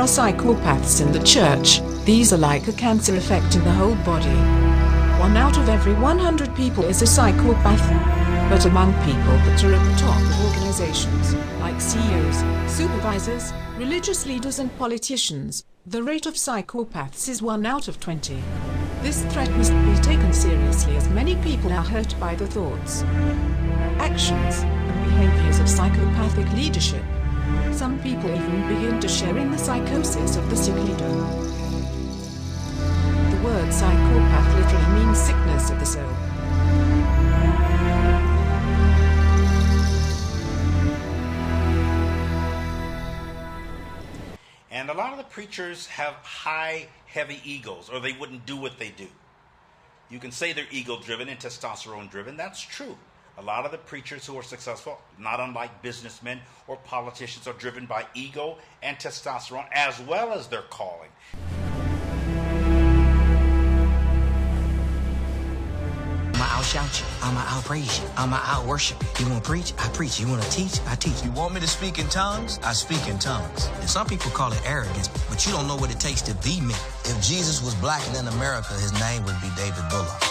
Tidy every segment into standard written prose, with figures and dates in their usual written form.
psychopaths in the church. These are like a cancer affecting the whole body. 1 out of every 100 people is a psychopath. But among people that are at the top of organizations, like CEOs, supervisors, religious leaders and politicians, the rate of psychopaths is 1 out of 20. This threat must be taken seriously as many people are hurt by the thoughts, actions, and behaviors of psychopathic leadership. Some people even begin to share in the psychosis of the sick leader. The word psychopath literally means sickness of the soul. And a lot of the preachers have high, heavy egos, or they wouldn't do what they do. You can say they're ego-driven and testosterone-driven. That's true. A lot of the preachers who are successful, not unlike businessmen or politicians, are driven by ego and testosterone, as well as their calling. I'ma outshout you. I'ma outpraise you. I'ma outworship you. You wanna preach? I preach. You wanna teach? I teach. You want me to speak in tongues? I speak in tongues. And some people call it arrogance, but you don't know what it takes to be me. If Jesus was blacker than America, his name would be David Bullock.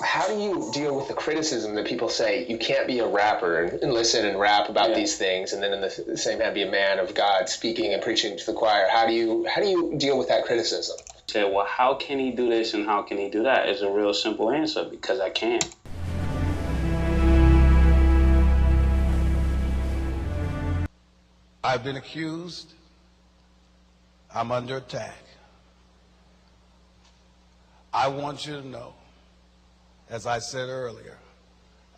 How do you deal with the criticism that people say you can't be a rapper and listen and rap about these things, and then in the same hand be a man of God speaking and preaching to the choir? How do you deal with that criticism? Say, well, how can he do this and how can he do that? It's a real simple answer, because I can. I've been accused. I'm under attack. I want you to know, as I said earlier,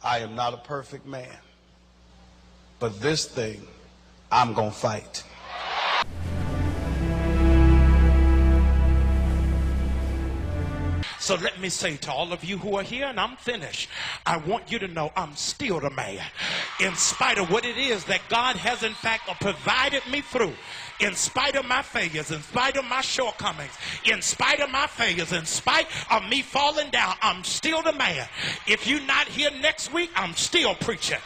I am not a perfect man, but this thing I'm gonna fight. So let me say to all of you who are here, and I'm finished, I want you to know I'm still the man. In spite of what it is that God has in fact provided me through, in spite of my failures, in spite of my shortcomings, in spite of my failures, in spite of me falling down, I'm still the man. If you're not here next week, I'm still preaching.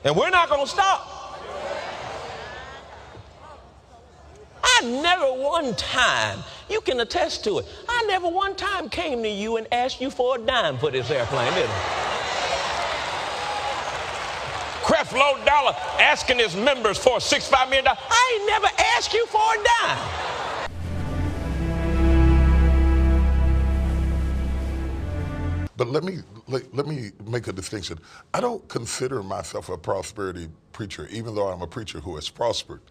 And we're not going to stop. I never one time, you can attest to it, I never one time came to you and asked you for a dime for this airplane, did I? Creflo Dollar asking his members for $65 million. I ain't never asked you for a dime. But let me make a distinction. I don't consider myself a prosperity preacher, even though I'm a preacher who has prospered.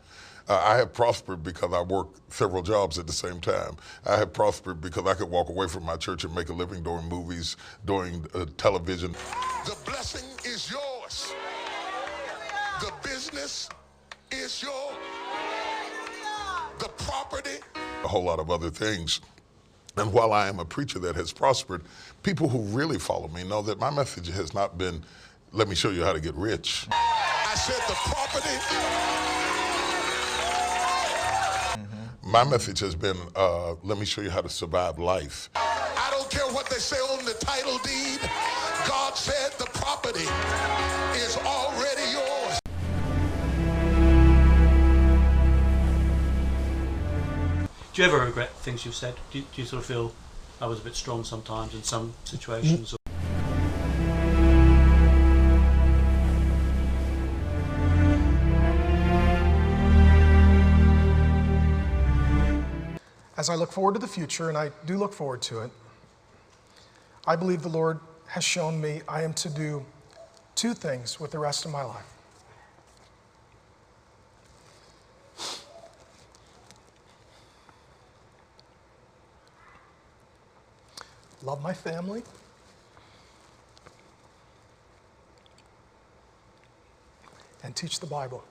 I have prospered because I worked several jobs at the same time. I have prospered because I could walk away from my church and make a living doing movies, doing television. The blessing is yours. The business is yours. The property. A whole lot of other things. And while I am a preacher that has prospered, people who really follow me know that my message has not been, let me show you how to get rich. I said the property. My message has been, let me show you how to survive life. I don't care what they say on the title deed. God said the property is already yours. Do you ever regret things you've said? Do you sort of feel I was a bit strong sometimes in some situations? As I look forward to the future, and I do look forward to it, I believe the Lord has shown me I am to do two things with the rest of my life. Love my family, and teach the Bible.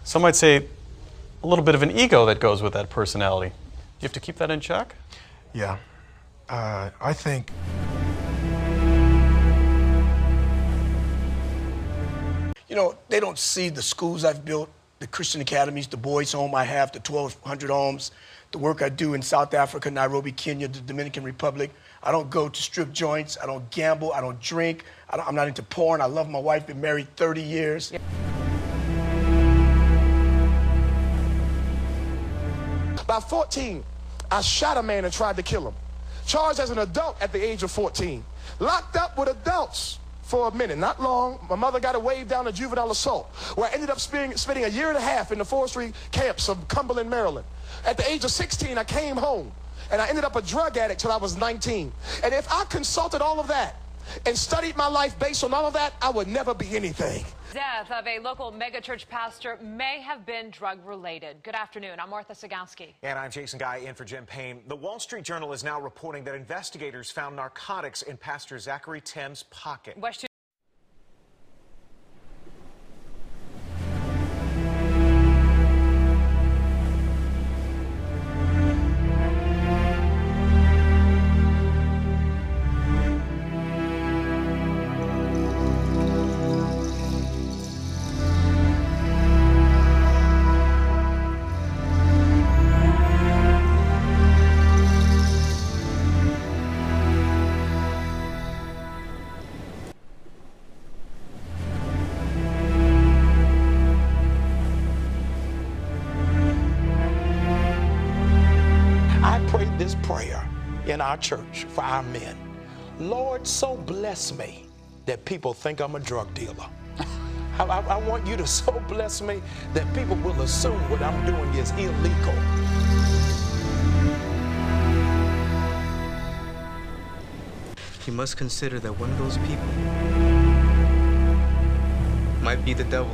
Some might say a little bit of an ego that goes with that personality. You have to keep that in check? Yeah, I think You know, they don't see the schools I've built, the Christian academies, the boys' home I have, the 1,200 homes, the work I do in South Africa, Nairobi, Kenya, the Dominican Republic. I don't go to strip joints. I don't gamble. I don't drink. I'm not into porn. I love my wife, been married 30 years. By 14, I shot a man and tried to kill him. Charged as an adult at the age of 14. Locked up with adults for a minute, not long. My mother got a wave down to juvenile assault, where I ended up spending a year and a half in the forestry camps of Cumberland, Maryland. At the age of 16, I came home, and I ended up a drug addict till I was 19. And if I consulted all of that and studied my life based on all of that, I would never be anything. Death of a local megachurch pastor may have been drug-related. Good afternoon. I'm Martha Sagowski. And I'm Jason Guy in for Jim Payne. The Wall Street Journal is now reporting that investigators found narcotics in Pastor Zachary Tim's pocket. This prayer in our church for our men. Lord, so bless me that people think I'm a drug dealer. I want you to so bless me that people will assume what I'm doing is illegal. You must consider that one of those people might be the devil.